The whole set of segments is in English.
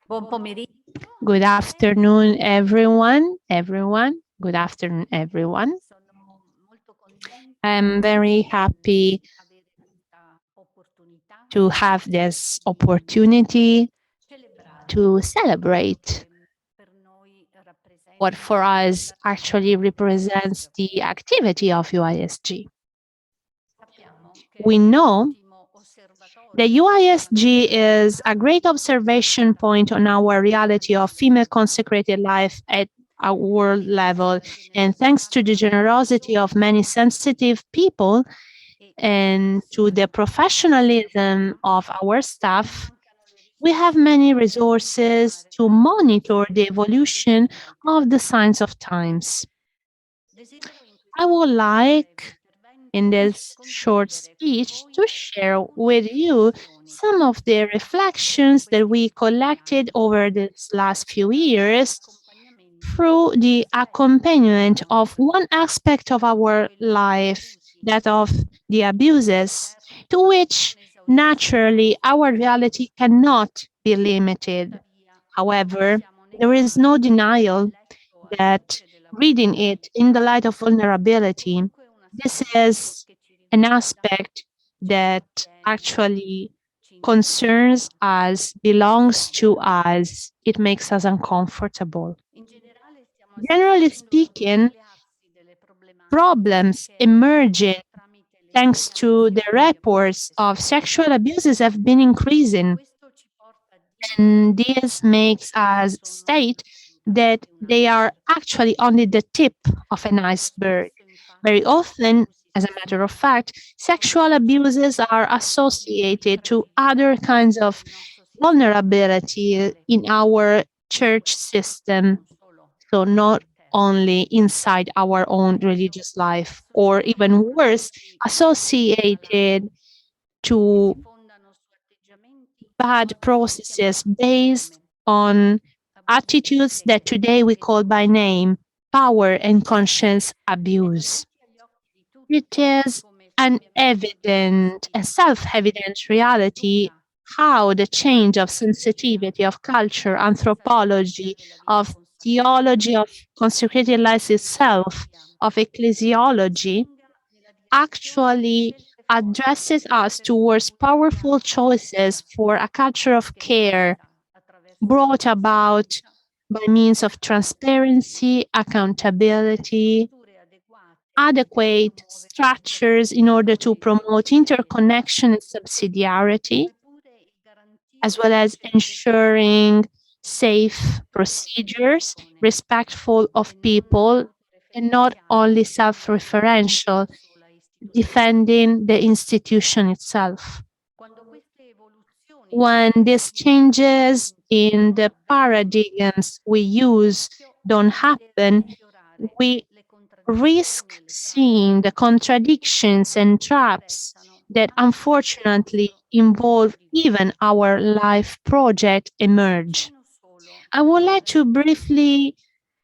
Buon pomeriggio. Good afternoon, everyone. Good afternoon, everyone. Sono molto contenta I'm very happy di avere questa opportunità to have this di opportunity celebrare to quello celebrate che per noi what for rappresenta us actually l'attività delle represents the SFP. activity of UISG. Sappiamo We che know l'ultimo the osservatorio UISG sulla is a donne great observation point on our reality of female consecrated life at a world level. grazie alla And generosità thanks to the della generosity of many professione sensitive people e del and to the professionalismo del professionalism lavoro, of our non staff, mancano le we have risorse many per resources monitorare to monitor l'evoluzione the dei evolution segni dei of the tempi. signs of times. Desidero in I questo would breve like, in intervento this short condividere con speech, voi to share alcune with you riflessioni some of the in reflections that questi we ultimi collected anni over these last few attraverso years l'accompagnamento through di un the aspetto accompaniment della of nostra one vita, aspect of our quello degli life, abusi. that of the abuses, to Certo, which non esaurisce la naturally nostra our vita, reality cannot be limited. tuttavia non However, possiamo there is no negare che denial letto alla that luce della reading it vulnerabilità in the light of è vulnerability, comunque un this aspetto is che ci an riguarda, aspect ci that appartiene, actually ci concerns interessa, us, ci belongs to sfida. us. It makes us uncomfortable. In generale stiamo Generally assistendo ad un speaking, ampliarsi delle problematiche problems che emerging emergono tramite le thanks to the segnalazioni di abusi reports of sessuali. sexual abuses have been increasing. Questo ci porta a dire And che this makes queste us sono state le punta that di un they are iceberg. actually only the tip of an Molto iceberg. spesso, Very infatti, gli often, abusi as a matter of sessuali fact, sono sexual abuses associati are alle più associated to fragili other kinds aree of del nostro sistema vulnerability ecclesiale. in our church Dunque, system. non solo So, not all'interno only inside our o own meglio, religious life, or associati even a worse, molti malati associated che si to fondano su atteggiamenti che bad oggi processes chiamiamo col based nome: on abusi di attitudes that potere today we e di call by name controllo. power and conscience È abuse. davanti agli occhi di It tutti is come an cambiamento di evident and self sensibilità evident e reality cultura how the change of nell'etica sensitivity, of culture, e salvezza anthropology, della vita of consacrata theology, of consecrated life e itself, tuttavia of ecclesiology, spinga nella direzione di actually scelte forti addresses us per una towards cultura powerful choices etica for a culture of che care passa attraverso la brought about trasparenza, by means of l'etica, transparency, delle accountability, strutture adeguate per adequate promuovere structures in order to interconnessione e promote solidarietà, interconnection and subsidiarity, come pure il as garantire well as procedure ensuring safe rispettose delle procedures, persone respectful e of non people, and not autoreferenziali only difendendo una self-referential, sola istituzione. defending the institution itself. Quando queste evoluzioni When these di changes atteggiamenti in non the avvengono, paradigms we il use rischio don't è del happen, riaffiorare we le contraddizioni risk e le seeing trappole the che contradictions purtroppo and traps interessano that anche il unfortunately nostro percorso involve di even vita. our life project emerge. Accenno solo I would like to brevemente briefly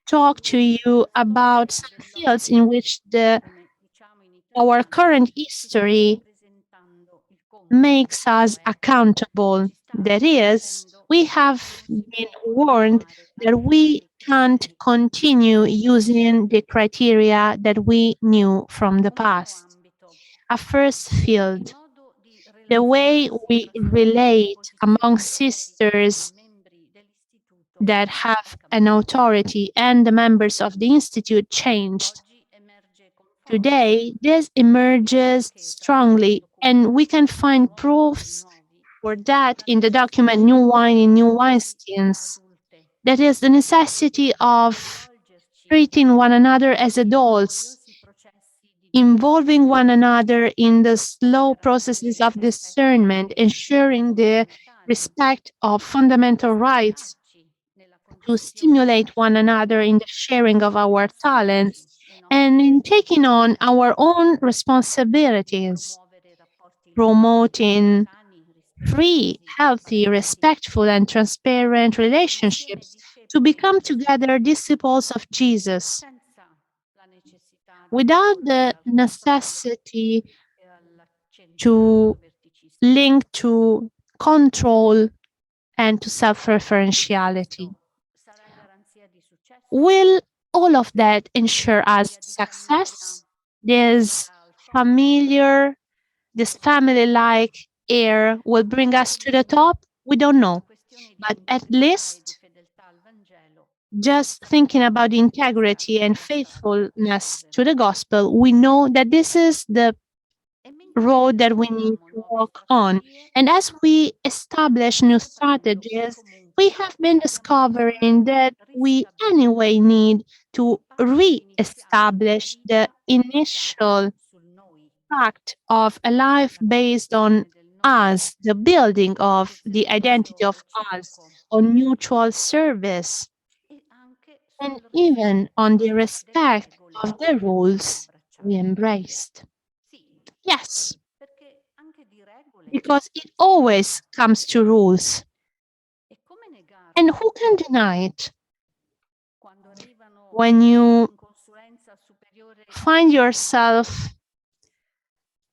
talk to you la about storia some fields in dell'occhio, which come diciamo in our italiano, current ci sta history presentando il conto, makes us cioè accountable. ci sta That is, dicendo we che have non si been può warned continuare a that we negare can't questi continue elementi. using the criteria that we knew from the Un primo past. ambito, A first il field, modo di the way relazionarsi we tra sorelle in relate among posizione di autorità e sisters membri dell'istituto that è have an cambiato. authority and the members of the institute changed. Oggi emerge con forza, Today, this e emerges anche attraverso i strongly, and we can documenti find nuovi e proofs rinnuovi, for that la in the document necessità New di Wine in New trattarsi da Wineskins. adulte, That is the necessity di of coinvolgerci treating one another as nei adults, laboriosi processi di involving one discernimento, another in the slow per processes avere of rispetto dei discernment, diritti ensuring the fondamentali, respect of per fundamental rights, stimolarci nella to condivisione delle stimulate one another in the esperienze, sharing of our per assumerci talents, le nostre and in taking on responsabilità, our own di responsibilities, promuovere rapporti liberi, promoting sani, free, rispettosi, healthy, trasparenti, respectful, and transparent insieme relationships to discepoli become di Gesù together disciples of Jesus senza la necessità di without ricorrere the al controllo necessity e to all'accentramento verticisimo. link to control and to self-referentiality. Sarà garanzia di successo? Will all of that ensure us Storia di famiglia success? This porterà al top? familiar, this family-like air will bring us to the top? We don't Una know. questione di But at integrità e di least fedeltà al Vangelo just thinking about the è integrity stata and la strada da faithfulness to percorrere. the gospel, we know that this is the E mentre road that we need cerchiamo to nuove walk on. strategie, And as we establish new stiamo scoprendo che strategies, we comunque have been abbiamo bisogno discovering di that we ristabilire anyway need il to patto iniziale di una re-establish the vita basata initial sul noi, fact of a life la based on costruzione del noi, us, the building sul of the identity servizio of us, reciproco on mutual service, e anche and sul even on the rispetto delle respect regole of the che abbiamo rules we abbracciato. embraced. Sì, Yes, perché anche di regole because it si always tratta. comes to rules. E come And negarle who can deny it quando arrivano when you in consulenza superiore find genitori yourself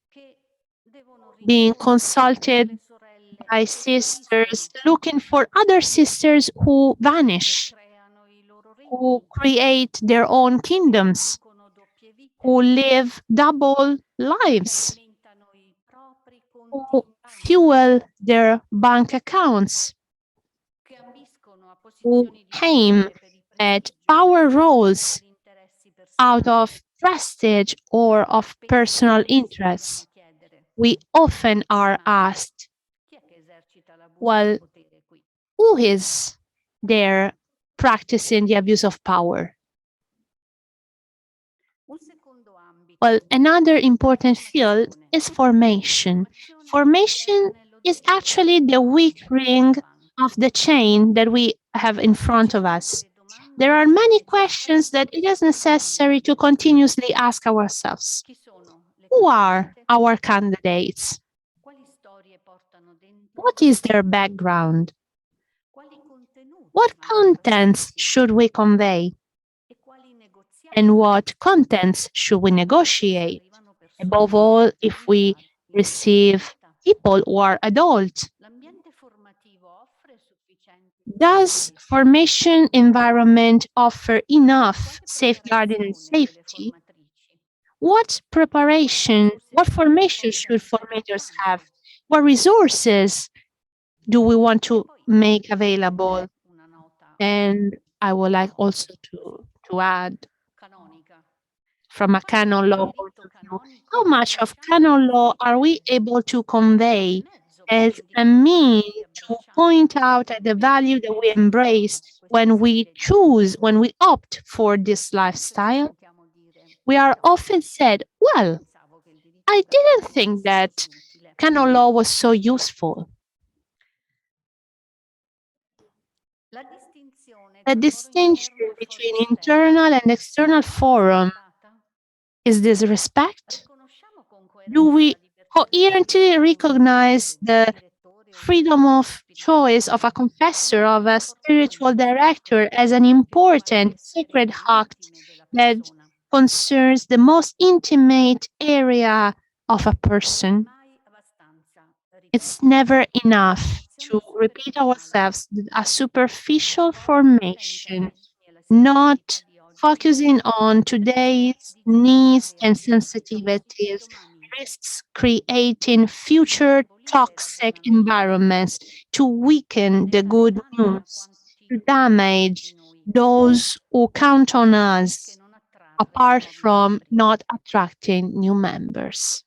che devono being rincorrere consulted le sorelle by che spariscono, sisters looking for other sisters who che vanish, creano i loro who regni, create their own che kingdoms, conducono doppie vite, who live double che lives, alimentano i propri conti who in banca, fuel their bank accounts, che ambiscono a who posizioni di aim potere per il at prestigio power o roles per interessi out personali. of prestige or of Spesso personal ci sentiamo interests. chiedere, We often are ma asked, chi è che esercita l'abuso di well, potere qui? who is there practicing the abuse of power? Un secondo ambito Well, another è la important field formazione. is formation. Formazione è Formation l'anello is debole che actually the abbiamo weak ring davanti. of the chain that we have in front Ci of sono us. delle domande There are che è many necessario questions that it is continuamente necessary to rispondere. continuously ask ourselves. Chi sono le Who are candidate? our candidates? Quali storie portano dentro? What is their background? Quali contenuti What vanno contents trasmessi? should we convey? E quali And negoziati what contents should we se negotiate? arrivano Above persone all, if we avviate in receive vita? people who are adults. L'ambiente formativo offre sufficienti Does tutele formation environment offer enough quale safeguarding and preparazione delle safety? formatrici? Quali What risorse formation disposte a should loro formators have? fianco? What resources do we want E to poi make c'è available? una nota And I would like also così to add canonica. from a Quanto canon del law point diritto of view, how canonico much of riusciamo a canon law are we trasmettere able to come convey mezzo per as a indicare i means valori to abbracciati point out at the value mentre that we embrace scegliamo questo when we stile di vita? choose, when we opt for this Spesso ci lifestyle? sentiamo dire, We are often said, non well, pensavo che il diritto I didn't canonico think fosse that così utile. canon law was so useful. La distinzione The tra foro distinction interno e foro between esterno internal and external va forum rispettata? is this respect? Riconosciamo con Do coerenza we la libertà di coherently scelta recognize confessionale del the direttore o del freedom direttore of choice spirituale of a come confessor, of atto a spiritual importante, director, sacro, as an che riguarda important sfere sacred più act intime della that persona? concerns the most intimate area of a person? Mai abbastanza It's ripetere never che la enough formazione to repeat superficiale ourselves that a superficial porta a formation, interessi e alla sensibilità not di oggi, focusing on rischia today's di needs generare and ambienti tossici sensitivities, domani. risks creating Rischia di future indebolire la toxic buona notizia environments, to weaken ed è the good allenante a news, quanti to fideranno di damage noi, those who count on che us, non attrarre apart nuovi from membri. not attracting new members.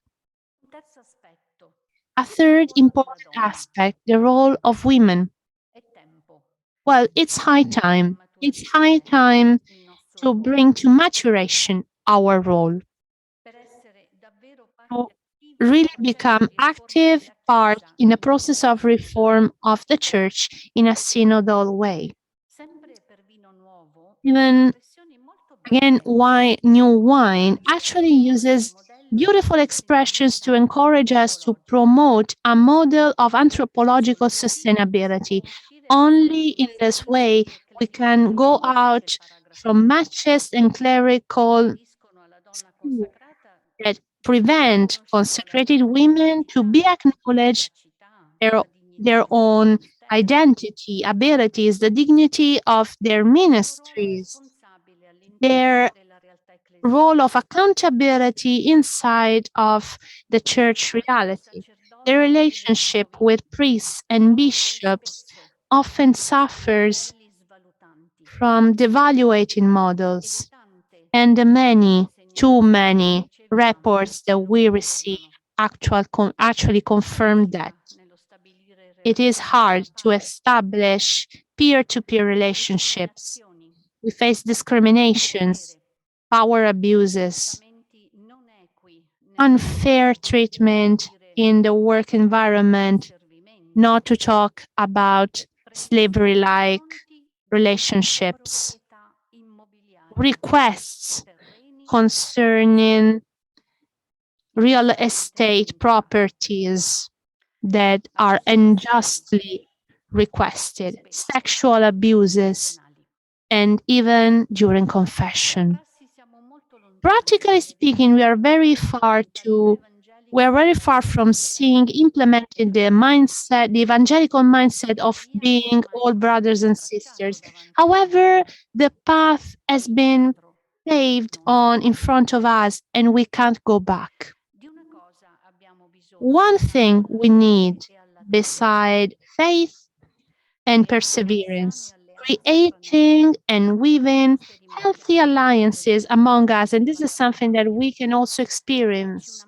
Un terzo aspetto, A il third ruolo della important donna. aspect, the role of women. È tempo Well, it's di high portare a time. It's high maturazione time il nostro to bring ruolo to maturation our role, per essere davvero to parte attiva nel really processo become di riforma active della part Chiesa in the in process modo of reform sinodale. of the church in a synodal way. Sempre per vino nuovo, Even espressioni molto again, belle why new wine per actually promuovere il uses modello di beautiful expressions to sostenibilità encourage us to antropologica. promote a model of anthropological Solo così si sustainability. può uscire da Only schemi in this maschilisti way ed we can go ecclesiastici, dice il out paragrafo from 2, matches and che clerical impediscono alla donna schools consacrata that di essere prevent riconosciuta la consecrated propria women to identità, be la acknowledged capacità, their, la dignità their di se own identity, abilities, the dignity of their ministries, their role of accountability inside of the church reality. The relationship with priests and bishops often suffers from devaluating models, and the many, too many reports that we receive actually confirm that. It is hard to establish peer-to-peer relationships. We face discriminations, power abuses, unfair treatment in the work environment, not to talk about slavery-like relationships, requests concerning real estate properties that are unjustly requested, sexual abuses, and even during confession. Practically speaking, we are very far from seeing implemented the mindset, the evangelical mindset of being all brothers and sisters. However, the path has been paved on in front of us and we can't go back. One thing we need beside faith and perseverance, creating and weaving healthy alliances among us. And this is something that we can also experience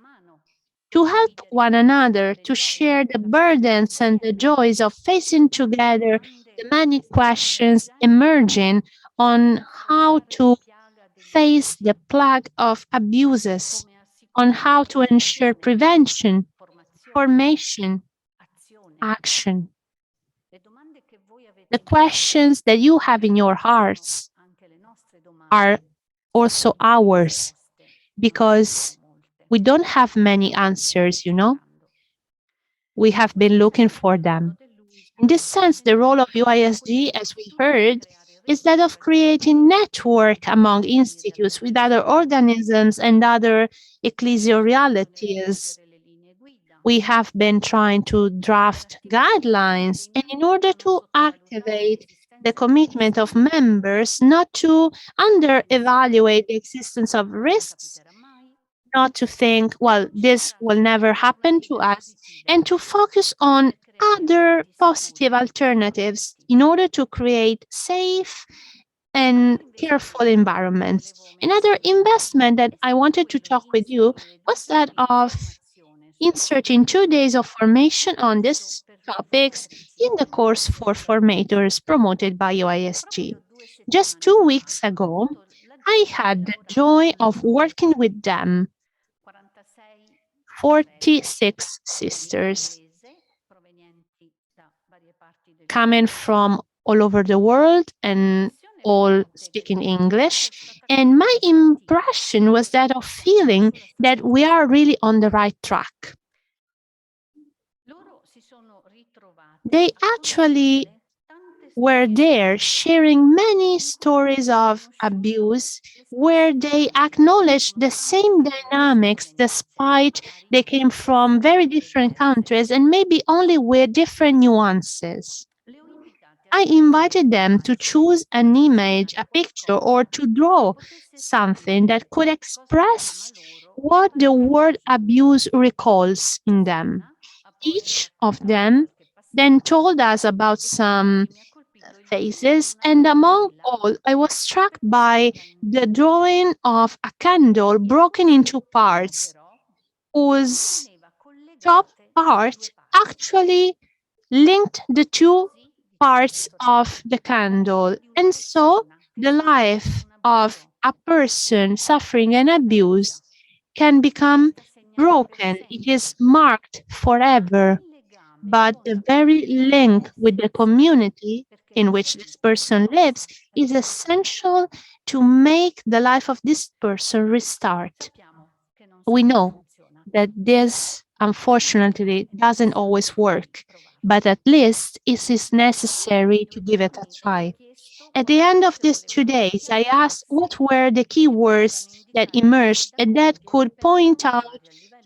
to help one another, to share the burdens and the joys of facing together the many questions emerging on how to face the plague of abuses, on how to ensure prevention, formation, action. The questions that you have in your hearts are also ours because we don't have many answers, you know? We have been looking for them. In this sense, the role of UISG, as we heard, is that of creating network among institutes with other organisms and other ecclesial realities. We have been trying to draft guidelines, and in order to activate the commitment of members not to under-evaluate the existence of risks, not to think, well, this will never happen to us, and to focus on other positive alternatives in order to create safe and careful environments. Another investment that I wanted to talk with you was that of inserting 2 days of formation on these topics in the course for formators promoted by UISG. Just 2 weeks ago, I had the joy of working with them, 46 sisters coming from all over the world and all speaking English. And my impression was that of feeling that we are really on the right track. They actually were there sharing many stories of abuse where they acknowledged the same dynamics despite they came from very different countries and maybe only with different nuances. I invited them to choose an image, a picture, or to draw something that could express what the word abuse recalls in them. Each of them then told us about some faces, and among all, I was struck by the drawing of a candle broken into parts, whose top part actually linked the two parts of the candle. And so the life of a person suffering an abuse can become broken. It is marked forever. But the very link with the community in which this person lives is essential to make the life of this person restart. We know that this unfortunately doesn't always work, but at least it is necessary to give it a try. At the end of these 2 days, I asked what were the key words that emerged and that could point out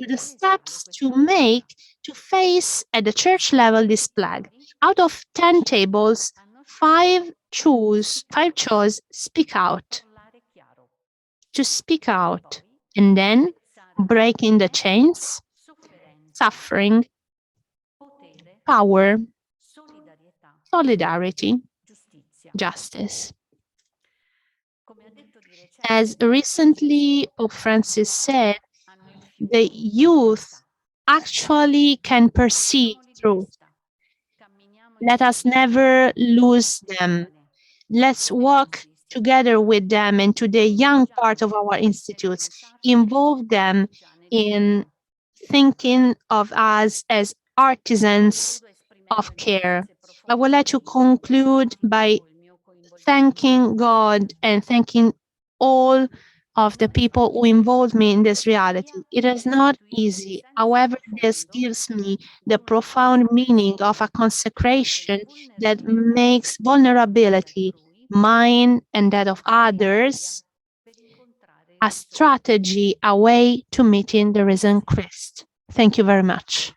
to the steps to make to face at the church level this plague. out of 10 tables, five chose speak out, to speak out, and then breaking the chains, suffering, power, solidarity, justice. As recently Pope Francis said, the youth actually can perceive truth. Let us never lose them. Let's work together with them and to the young part of our institutes, involve them in thinking of us as artisans of care. I would like to conclude by thanking God and thanking all of the people who involved me in this reality. It is not easy. However, this gives me the profound meaning of a consecration that makes vulnerability, mine and that of others, a strategy, a way to meeting the risen Christ. Thank you very much.